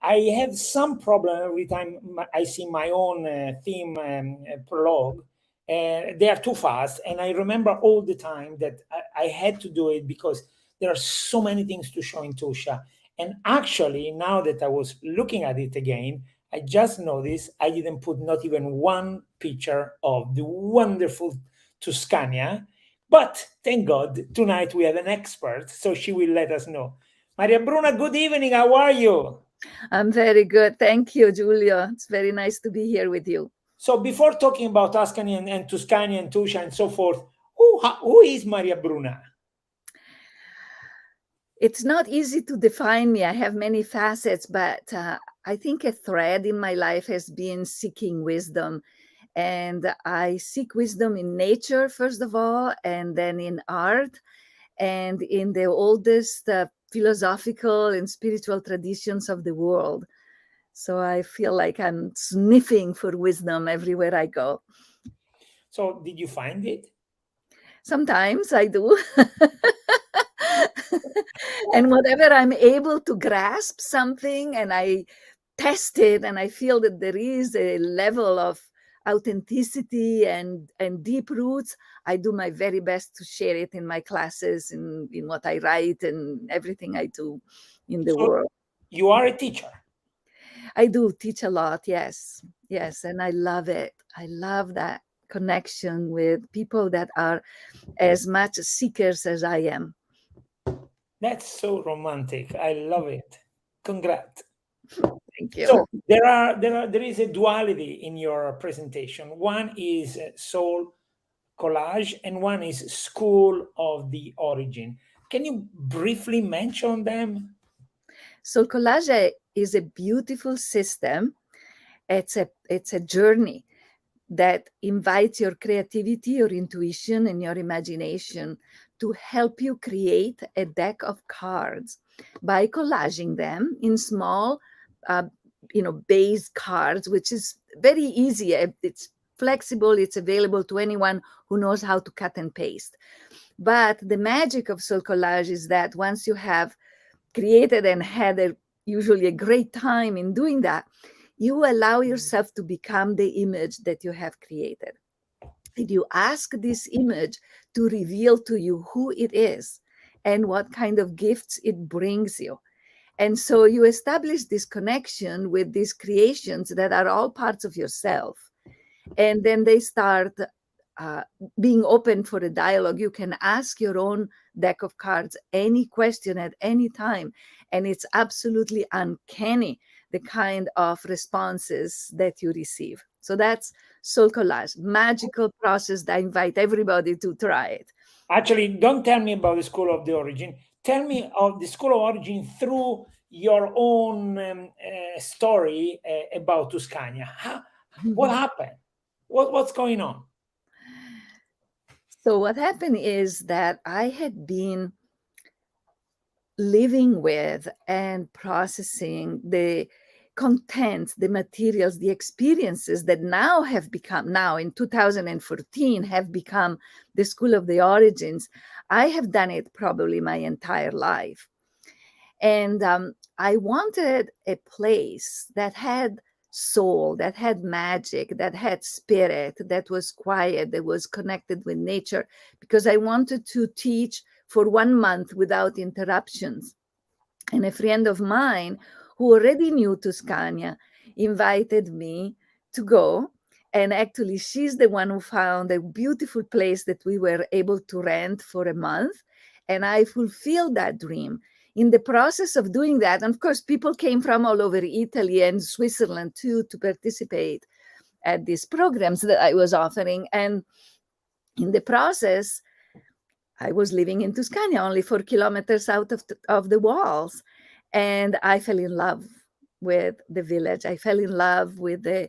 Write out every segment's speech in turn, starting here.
I have some problem every time I see my own theme prologue. And they are too fast. And I remember all the time that I had to do it because there are so many things to show in Tuscia. And actually, now that I was looking at it again, I just noticed I didn't put not even one picture of the wonderful Tuscania. But thank God, tonight we have an expert, so she will let us know. Maria Bruna, good evening. How are you? I'm very good. Thank you, Giulio. It's very nice to be here with you. So before talking about Tuscany and Tuscany and Tuscia and so forth, who is Maria Bruna? It's not easy to define me. I have many facets, but I think a thread in my life has been seeking wisdom. And I seek wisdom in nature, first of all, and then in art, and in the oldest philosophical and spiritual traditions of the world. So I feel like I'm sniffing for wisdom everywhere I go. So did you find it? Sometimes I do. And whatever I'm able to grasp something and I test it and I feel that there is a level of authenticity and deep roots, I do my very best to share it in my classes, in what I write and everything I do in the So world. you are a teacher. I do teach a lot, yes. Yes, and I love it. I love that connection with people that are as much seekers as I am. That's so romantic. I love it. Congrats. Thank you. So there is a duality in your presentation. One is soul collage and one is school of the origin. Can you briefly mention them? So collage is a beautiful system. It's a journey that invites your creativity, your intuition, and your imagination to help you create a deck of cards by collaging them in small, uh, base cards, which is very easy. It's flexible. It's available to anyone who knows how to cut and paste. But the magic of soul collage is that once you have created and had usually a great time in doing that, you allow yourself to become the image that you have created. And you ask this image to reveal to you who it is and what kind of gifts it brings you. And so you establish this connection with these creations that are all parts of yourself. And then they start uh, being open for a dialogue. You can ask your own deck of cards any question at any time. And it's absolutely uncanny the kind of responses that you receive. So that's soul collage, magical process that I invite everybody to try it. Actually, don't tell me about the school of the origin. Tell me of the school of origin through your own story about Tuscania. What happened? What's going on? So what happened is that I had been living with and processing the contents, the materials, the experiences that now in 2014 have become the School of the Origins. I have done it probably my entire life. And I wanted a place that had soul, that had magic, that had spirit, that was quiet, that was connected with nature, because I wanted to teach for 1 month without interruptions. And a friend of mine who already knew Tuscania invited me to go. And actually, she's the one who found a beautiful place that we were able to rent for a month. And I fulfilled that dream. In the process of doing that, and of course, people came from all over Italy and Switzerland too to participate at these programs that I was offering. And in the process, I was living in Tuscany, only 4 kilometers out of the walls. And I fell in love with the village. I fell in love with the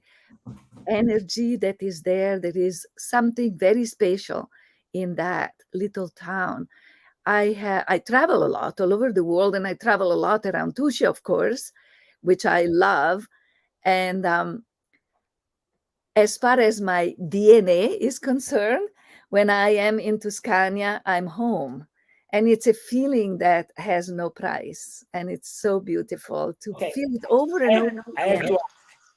energy that is there. There is something very special in that little town. I travel a lot all over the world, and I travel a lot around Tuscia, of course, which I love. And as far as my DNA is concerned, when I am in Tuscania, I'm home. And it's a feeling that has no price. And it's so beautiful to Okay. feel it over and over I have again. to ask,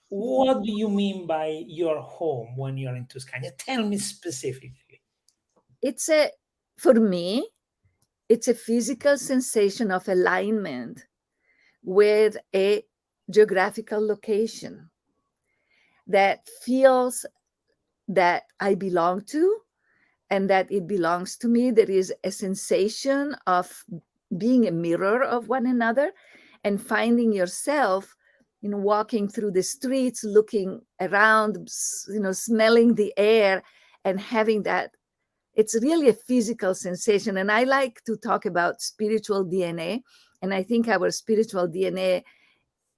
what do you mean by your home when you're in Tuscany? Tell me specifically. For me, it's a physical sensation of alignment with a geographical location that feels that I belong to and that it belongs to me. There is a sensation of being a mirror of one another and finding yourself, walking through the streets, looking around, smelling the air and having that. It's really a physical sensation. And I like to talk about spiritual DNA. And I think our spiritual DNA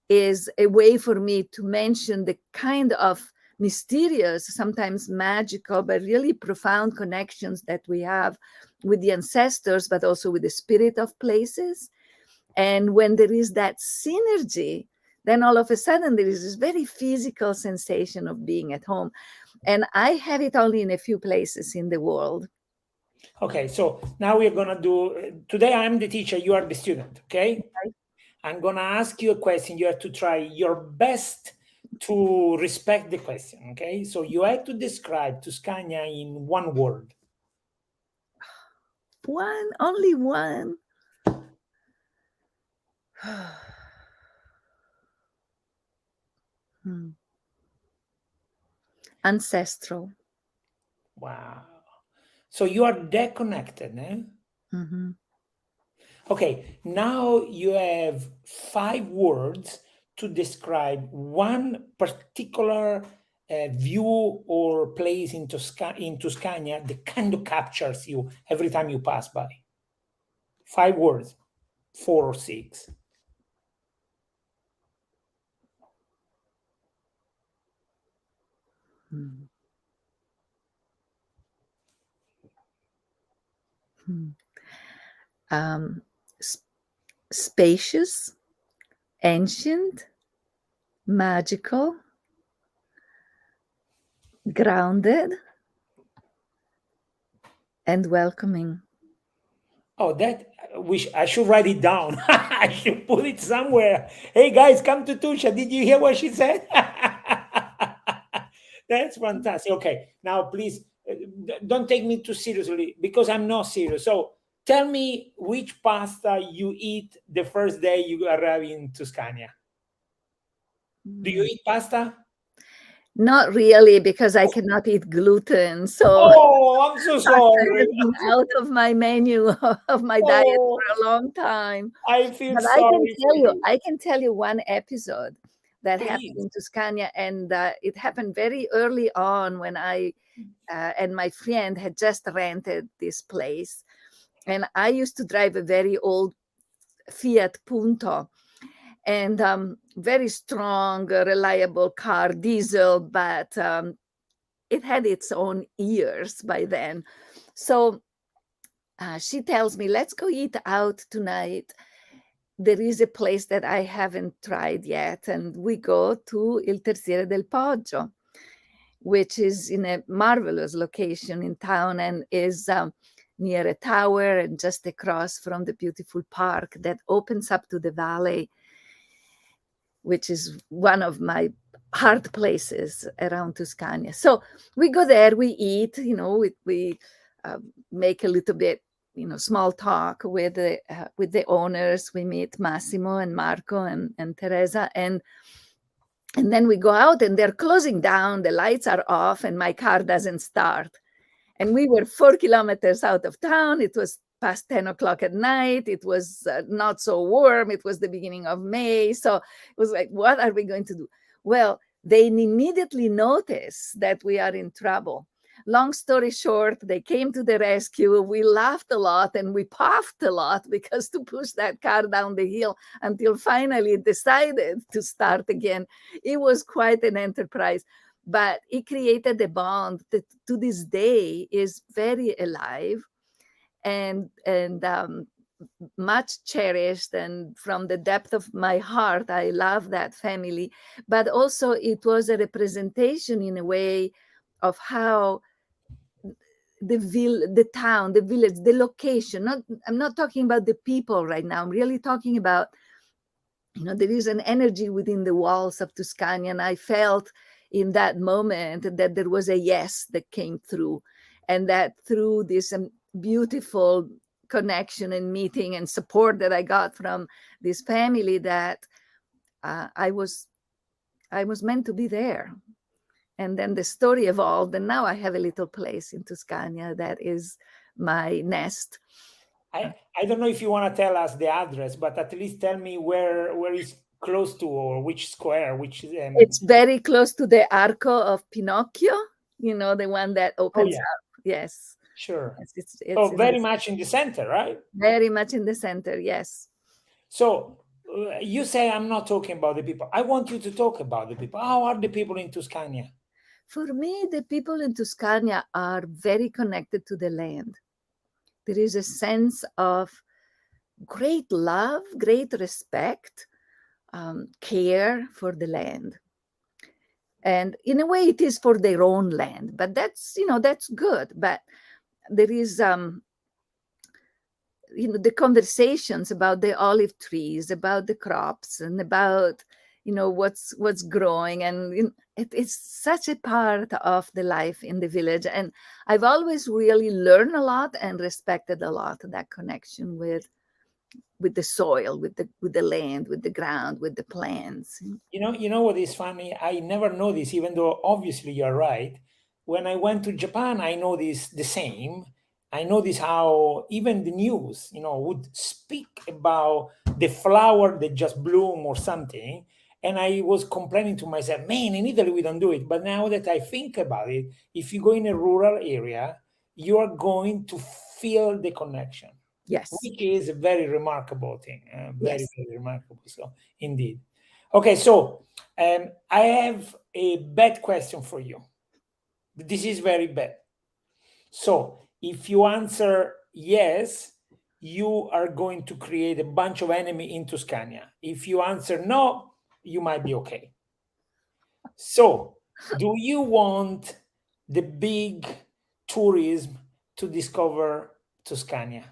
is a way for me to mention the kind of mysterious, sometimes magical, but really profound connections that we have with the ancestors, but also with the spirit of places. And when there is that synergy, then all of a sudden there is this very physical sensation of being at home. And I have it only in a few places in the world. Okay, so now we're gonna do, today I'm the teacher, you are the student, okay? I'm gonna ask you a question. You have to try your best to respect the question, okay? So you have to describe Tuscania in one word. One, only one. Ancestral. Wow. So you are that connected, eh? Mm-hmm. Okay, now you have 5 words to describe one particular view or place in Tuscania that kind of captures you every time you pass by. 5 words, 4 or 6. Spacious, ancient, magical, grounded, and welcoming. Oh, that I should write it down. I should put it somewhere. Hey guys, come to Tuscia. Did you hear what she said? That's fantastic. Okay, now please don't take me too seriously because I'm not serious. So tell me which pasta you eat the first day you arrive in Tuscania. Do you eat pasta? Not really, because I cannot eat gluten. So Oh, I'm so pasta sorry. has been out of my menu of my diet Oh, for a long time. I feel But sorry for you. I can tell you one episode that happened Please. in Tuscania, and it happened very early on when I and my friend had just rented this place, and I used to drive a very old Fiat Punto, and very strong, reliable car, diesel, but it had its own ears by then. So she tells me, let's go eat out tonight. There is a place that I haven't tried yet. And we go to Il Terziere del Poggio, which is in a marvelous location in town and is near a tower and just across from the beautiful park that opens up to the valley, which is one of my heart places around Tuscania. So we go there, we eat, we make a little bit, small talk with the owners. We meet Massimo and Marco and Teresa, and then we go out and they're closing down, the lights are off, and my car doesn't start. And we were 4 kilometers out of town. It was past 10 o'clock at night. It was not so warm. It was the beginning of May. So it was like, what are we going to do? Well, they immediately notice that we are in trouble. Long story short, they came to the rescue. We laughed a lot and we puffed a lot because to push that car down the hill until finally it decided to start again, it was quite an enterprise. But it created a bond that to this day is very alive and much cherished. And from the depth of my heart, I love that family. But also it was a representation in a way of how the town, the village, the location. I'm not talking about the people right now. I'm really talking about, there is an energy within the walls of Tuscany, and I felt in that moment that there was a yes that came through, and that through this beautiful connection and meeting and support that I got from this family, that I was meant to be there. And then the story evolved, and now I have a little place in Tuscany that is my nest. I don't know if you want to tell us the address, but at least tell me where is close to, or which square, which It's very close to the Arco of Pinocchio, the one that opens yeah. up. Yes. Sure. Yes, it's very much in the center, right? Very much in the center, yes. So you say I'm not talking about the people. I want you to talk about the people. How are the people in Tuscany? For me, the people in Tuscany are very connected to the land. There is a sense of great love, great respect, care for the land. And in a way, it is for their own land, but that's good. But there is the conversations about the olive trees, about the crops, and about what's growing, and it's such a part of the life in the village. And I've always really learned a lot and respected a lot that connection with the soil, with the land, with the ground, with the plants. You know what is funny? I never noticed, even though obviously you're right. When I went to Japan, I noticed the same. I noticed how even the news, would speak about the flower that just bloom or something. And I was complaining to myself, man, in Italy we don't do it. But now that I think about it, if you go in a rural area, you are going to feel the connection. Yes. Which is a very remarkable thing. Very, Yes. very remarkable. So, indeed. Okay, so I have a bad question for you. This is very bad. So, if you answer yes, you are going to create a bunch of enemy in Tuscany. If you answer no, you might be okay. So, do you want the big tourism to discover Tuscany?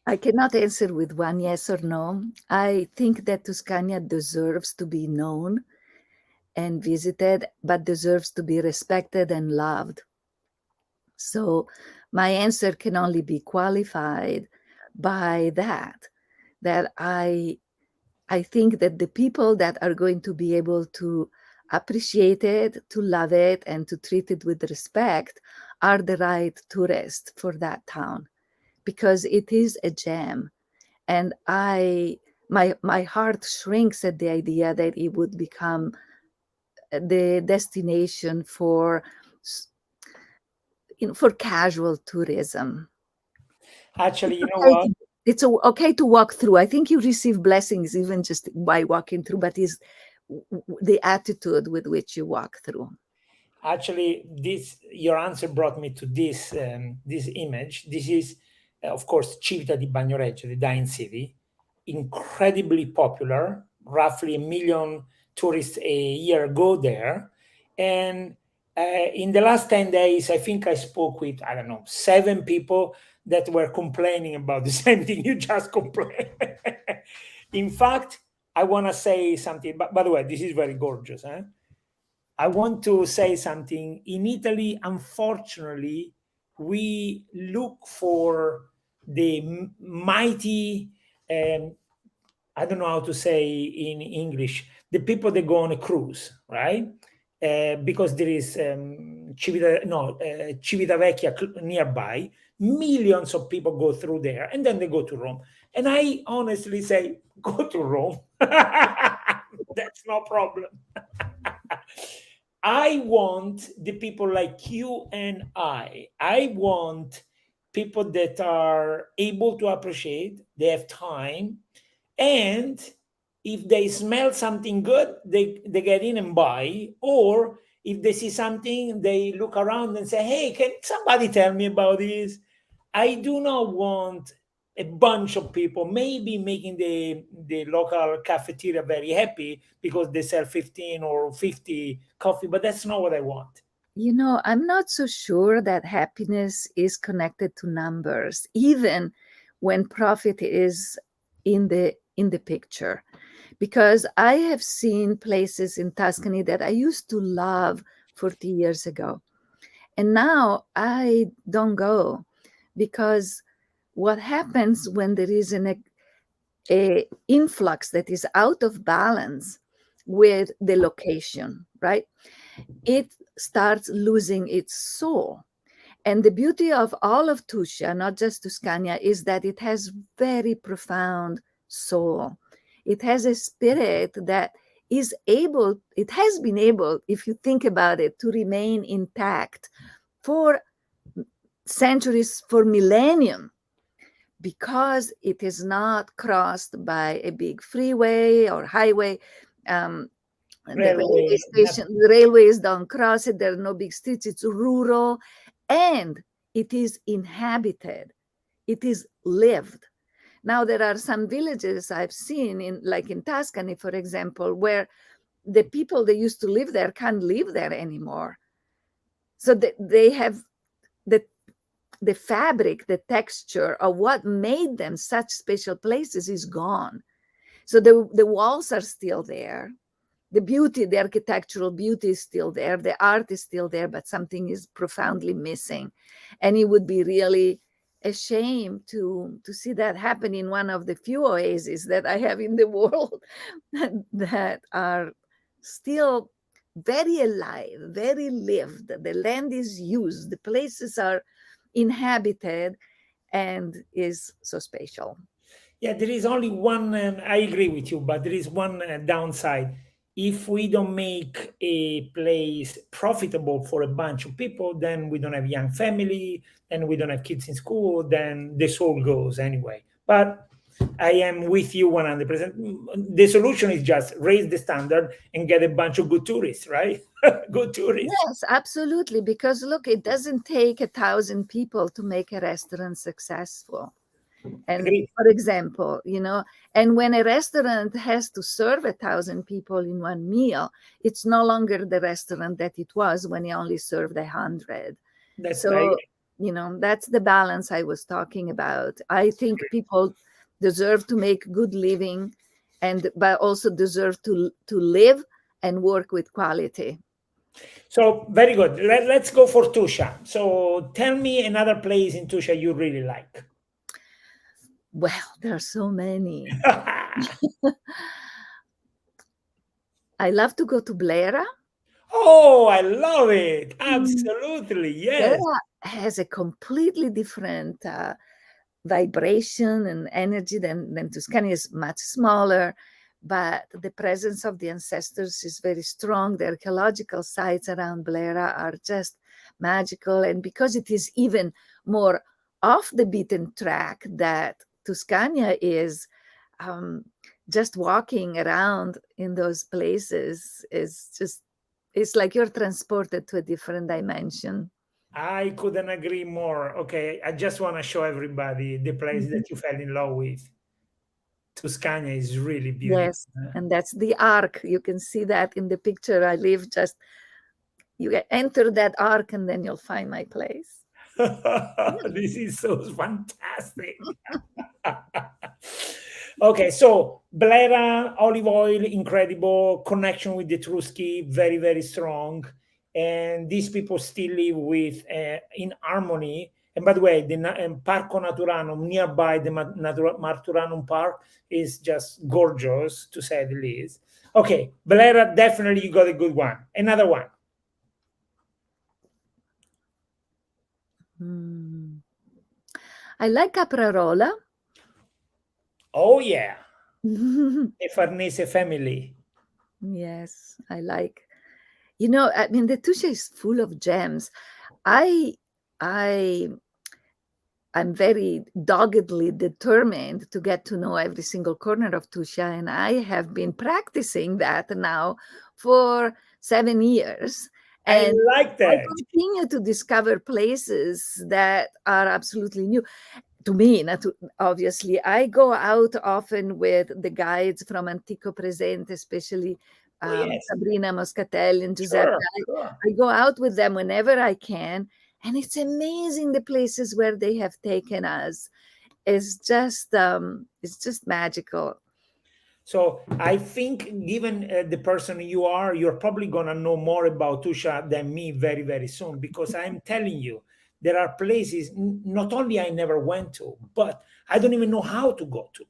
I cannot answer with one yes or no. I think that Tuscany deserves to be known and visited, but deserves to be respected and loved. So my answer can only be qualified by that I think that the people that are going to be able to appreciate it, to love it, and to treat it with respect are the right tourists for that town, because it is a gem. And my heart shrinks at the idea that it would become the destination for casual tourism. Actually, you know what? It's okay to walk through. I think you receive blessings even just by walking through, but is the attitude with which you walk through. Actually, your answer brought me to this image. This is, of course, Civita di Bagnoregio, the dying city, incredibly popular. Roughly 1 million tourists a year go there, and in the last 10 days, I think I spoke with 7 people that were complaining about the same thing you just complained. In fact, I want to say something. But by the way, this is very gorgeous. I want to say something. In Italy, unfortunately, we look for the mighty, I don't know how to say in English, the people that go on a cruise, right? Because there is Civita Vecchia nearby. Millions of people go through there, and then they go to Rome. And I honestly say, go to Rome. That's no problem. I want the people like you and I want people that are able to appreciate, they have time, and if they smell something good, they get in and buy. Or if they see something, they look around and say, hey, can somebody tell me about this? I do not want a bunch of people, maybe making the local cafeteria very happy because they sell 15 or 50 coffee, but that's not what I want. I'm not so sure that happiness is connected to numbers, even when profit is in the picture. Because I have seen places in Tuscany that I used to love 40 years ago. And now I don't go, because what happens when there is a influx that is out of balance with the location, right? It starts losing its soul. And the beauty of all of Tuscia, not just Tuscania, is that it has very profound soul. It has a spirit that it has been able, if you think about it, to remain intact for centuries, for millennium, because it is not crossed by a big freeway or highway. The railway station, the railways don't cross it. There are no big streets. It's rural, and it is inhabited. It is lived. Now, there are some villages I've seen like in Tuscany, for example, where the people that used to live there can't live there anymore. So they have the fabric, the texture of what made them such special places is gone. So the walls are still there. The beauty, the architectural beauty is still there. The art is still there, but something is profoundly missing. And it would be really a shame to see that happen in one of the few oases that I have in the world that are still very alive, very lived. The land is used, the places are inhabited, and is so special. Yeah, there is only one, I agree with you, but there is one downside. If we don't make a place profitable for a bunch of people, then we don't have young family, then we don't have kids in school, then the soul goes anyway. But I am with you 100%. The solution is just raise the standard and get a bunch of good tourists, right? Good tourists. Yes, absolutely. Because look, it doesn't take 1,000 people to make a restaurant successful. And Agreed. for example, and when a restaurant has to serve 1,000 people in one meal, it's no longer the restaurant that it was when it only served 100. So, that's the balance I was talking about. I think people deserve to make good living, but also deserve to live and work with quality. So very good. Let's go for Tuscia. So tell me another place in Tuscia you really like. Well, there are so many. I love to go to Blera. Oh, I love it. Absolutely. Yes. Blera has a completely different vibration and energy than Tuscany. Is much smaller, but the presence of the ancestors is very strong. The archaeological sites around Blera are just magical. And because it is even more off the beaten track that Tuscania is, just walking around in those places it's like you're transported to a different dimension. I couldn't agree more. Okay, I just want to show everybody the place that you fell in love with. Tuscany is really beautiful. Yes, and that's the arc. You can see that in the picture. I live just, you enter that arc and then you'll find my place. This is so fantastic. Okay, so Blera, olive oil, incredible. Connection with the Etruschi, very, very strong. And these people still live with in harmony. And by the way, the Parco Naturanum nearby the Marturanum Park is just gorgeous, to say the least. Okay, Blera, definitely you got a good one. Another one. I like Caprarola. Oh, yeah. A Farnese family. Yes, I like. I mean, the Tuscia is full of gems. I'm very doggedly determined to get to know every single corner of Tuscia, and I have been practicing that now for 7 years. And I like I that. continue to discover places that are absolutely new. to me, not to, obviously. I go out often with the guides from Antico Presente, especially Oh, yes. Sabrina Moscatelli and Giuseppe. Sure, sure. I go out with them whenever I can, and it's amazing the places where they have taken us. It's just magical. So I think, given the person you are, you're probably gonna know more about Tuscia than me very, very soon, because I'm telling you, there are places not only I never went to, but I don't even know how to go to.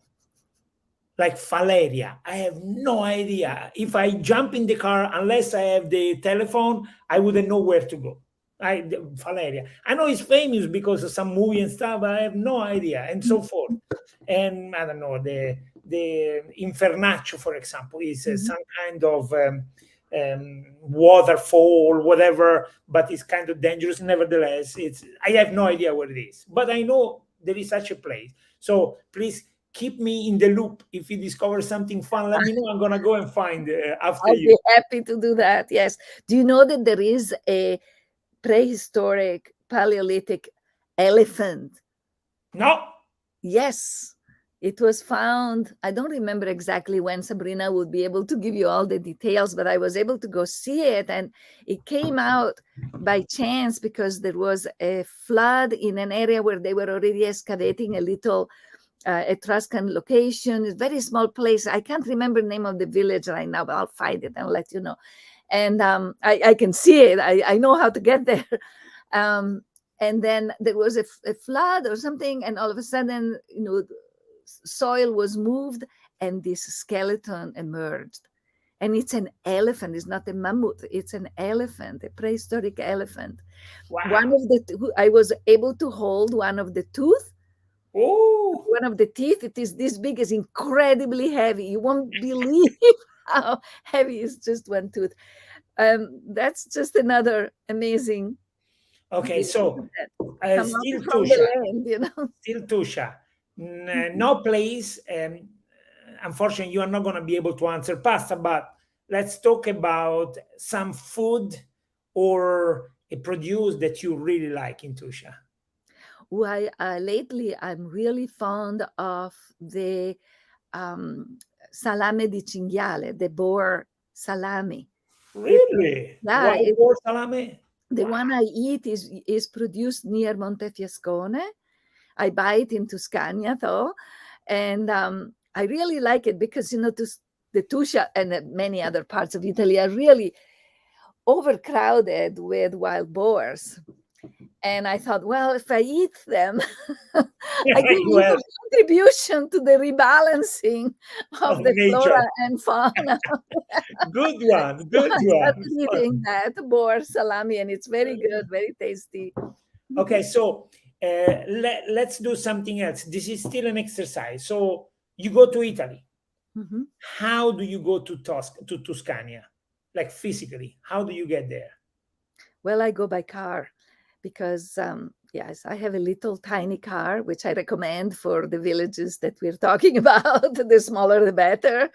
Like Valeria, I have no idea. If I jump in the car, unless I have the telephone, I wouldn't know where to go. Valeria, I know it's famous because of some movie and stuff, but I have no idea, and so forth. And I don't know, the Infernaccio, for example, is Mhm. some kind of waterfall, whatever, but it's kind of dangerous. Nevertheless, I have no idea what it is, but I know there is such a place. So please keep me in the loop. If you discover something fun, let me know. I'm gonna go and find after I'll you. be happy to do that. Yes. Do you know that there is a prehistoric Paleolithic elephant? No. Yes. It was found. I don't remember exactly when. Sabrina would be able to give you all the details, but I was able to go see it. And it came out by chance because there was a flood in an area where they were already excavating a little Etruscan location, a very small place. I can't remember the name of the village right now, but I'll find it and let you know. And I can see it. I know how to get there. Um, and then there was a flood or something, and all of a sudden, soil was moved, and this skeleton emerged. And it's an elephant. It's not a mammoth. It's an elephant, a prehistoric elephant. One Wow. of I was able to hold one of the tooth. Oh. One of the teeth, it is this big, is incredibly heavy. You won't believe how heavy is just one tooth. That's just another amazing Okay. being So that come still out from Tuscia. the land. Still Tuscia. No place. Unfortunately, you are not gonna be able to answer pasta, but let's talk about some food or a produce that you really like in Tuscia. Why lately I'm really fond of the um, salame di cinghiale, the boar salami. Really? Yeah, Wild boar salame? the Wow. one I eat is produced near Montefiascone. I buy it in Tuscania, though, and I really like it because the Tuscia and many other parts of Italy are really overcrowded with wild boars. And I thought, well, if I eat them, I give a You have little contribution to the rebalancing of of the nature. flora and fauna. Good one. So Good I one. started eating that boar salami, and it's very good, very tasty. Okay, so let's do something else. This is still an exercise. So you go to Italy. Mhm. How do you go to Tuscania? Like physically, how do you get there? Well, I go by car because, yes, I have a little tiny car, which I recommend for the villages that we're talking about. The smaller, the better.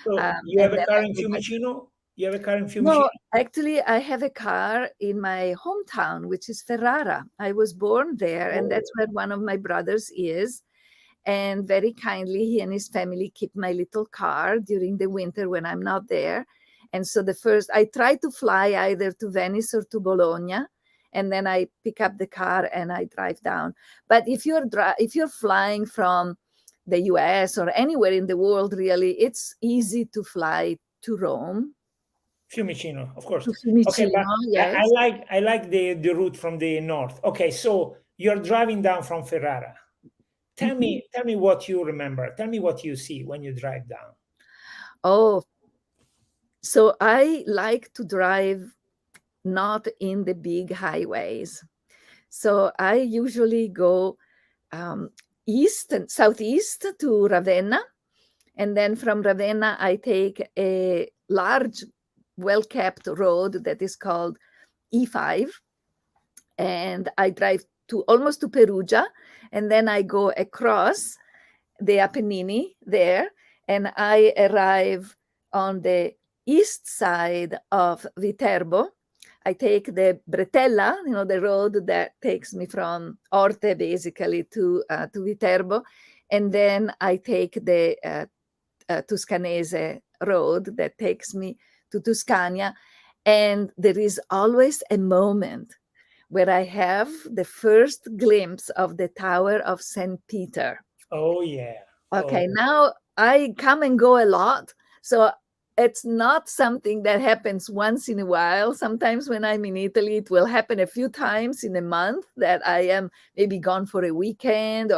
So you have And a then car I in go by. Fiumicino? You have a car in No, Fiumicino? actually, I have a car in my hometown, which is Ferrara. I was born there, and Oh, that's where one of my brothers is. And very kindly, he and his family keep my little car during the winter when I'm not there. And so I try to fly either to Venice or to Bologna, and then I pick up the car and I drive down. But if you're flying from the US or anywhere in the world, really, it's easy to fly to Rome, Fiumicino, of course. to Okay, but Fiumicino, I yes. like the route from the north. Okay, so you're driving down from Ferrara. Mhm. Tell me what you remember. Tell me what you see when you drive down. Oh, so I like to drive not in the big highways. So I usually go um, east and southeast to Ravenna. And then from Ravenna, I take a large, well kept road that is called E5. And I drive to almost to Perugia. And then I go across the Apennini there. And I arrive on the east side of Viterbo. I take the Bretella, the road that takes me from Orte basically to Viterbo, and then I take the Tuscanese road that takes me to Tuscania. And there is always a moment where I have the first glimpse of the Tower of St. Peter. Oh, yeah. Okay, now I come and go a lot. So it's not something that happens once in a while. Sometimes when I'm in Italy, it will happen a few times in a month that I am maybe gone for a weekend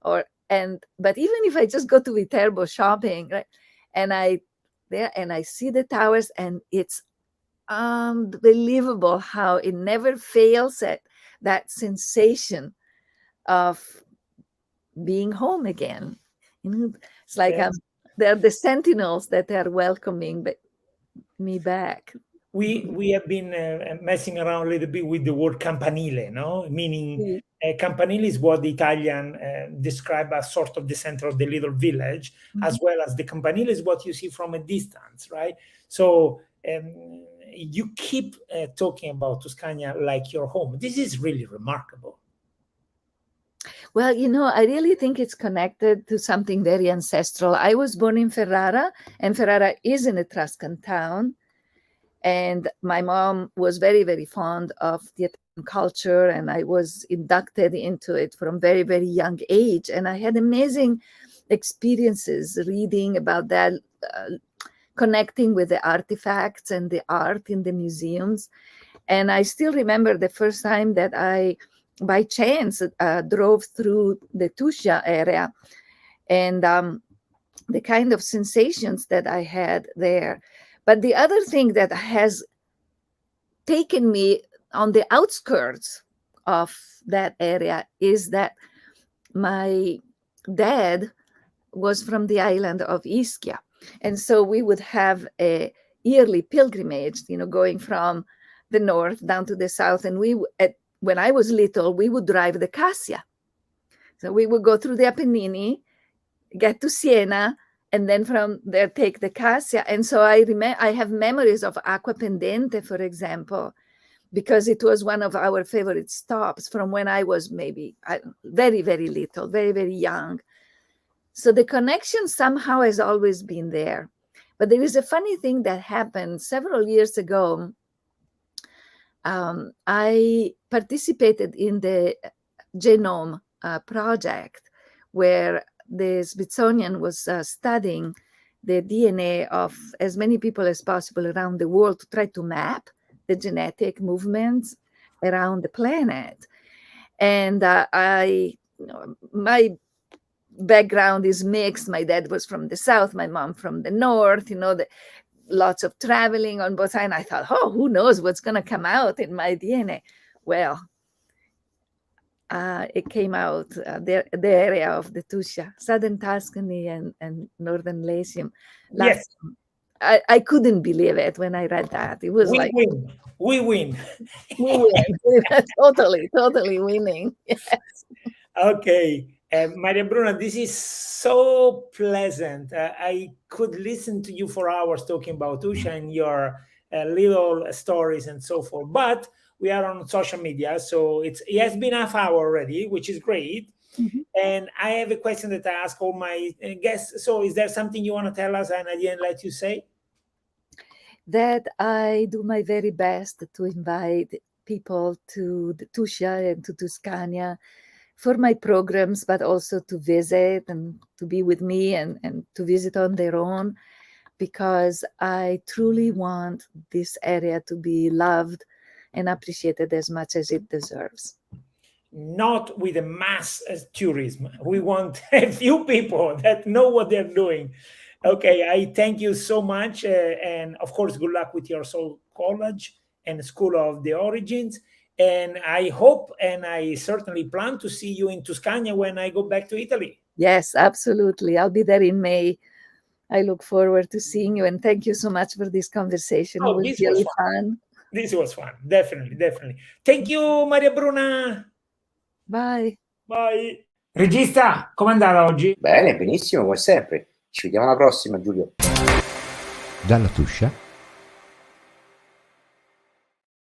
but even if I just go to Viterbo shopping, right, and I see the towers, and it's unbelievable how it never fails at that sensation of being home again. It's like they're the sentinels that are welcoming me back. We have been messing around a little bit with the word campanile, no? Meaning campanile is what the Italian describe as sort of the center of the little village, as well as the campanile is what you see from a distance, right? So you keep talking about Tuscania like your home. This is really remarkable. Well, I really think it's connected to something very ancestral. I was born in Ferrara, and Ferrara is an Etruscan town. And my mom was very, very fond of the Italian culture, and I was inducted into it from very, very young age. And I had amazing experiences reading about that, connecting with the artifacts and the art in the museums. And I still remember the first time that I, by chance, drove through the Tuscia area, and the kind of sensations that I had there. But the other thing that has taken me on the outskirts of that area is that my dad was from the island of Ischia. And so we would have a yearly pilgrimage, going from the north down to the south. And when I was little, we would drive the Cassia. So we would go through the Apennini, get to Siena, and then from there take the Cassia. And so I have memories of Acqua Pendente, for example, because it was one of our favorite stops from when I was maybe very, very little, very, very young. So the connection somehow has always been there. But there is a funny thing that happened several years ago. I participated in the Genome project, where the Smithsonian was studying the DNA of as many people as possible around the world to try to map the genetic movements around the planet. And my background is mixed. My dad was from the south, my mom from the north, lots of traveling on both sides. And I thought, who knows what's going to come out in my DNA? Well, it came out, the area of the Tuscia, southern Tuscany and northern Latium. Yes. I couldn't believe it when I read that. It was We win. We win. Totally winning. Yes. Okay. Maria Bruna, this is so pleasant. I could listen to you for hours talking about Tuscia and your little stories and so forth. But we are on social media, so it has been half hour already, which is great. And I have a question that I ask all my guests. So is there something you want to tell us and I didn't let you say? That I do my very best to invite people to the Tuscia and to Tuscania for my programs, but also to visit and to be with me and to visit on their own, because I truly want this area to be loved and appreciated as much as it deserves. Not with a mass tourism. We want a few people that know what they're doing. Okay, I thank you so much. And of course, good luck with your Soul College and School of the Origins. And I hope, and I certainly plan to see you in Tuscania when I go back to Italy. Yes, absolutely. I'll be there in May. I look forward to seeing you. And thank you so much for this conversation. It was really fun. This was fun. Definitely. Thank you, Maria Bruna. Bye. Bye. Regista, com'è andata oggi? Bene, benissimo, come sempre. Ci vediamo alla prossima, Giulio. Dalla Tuscia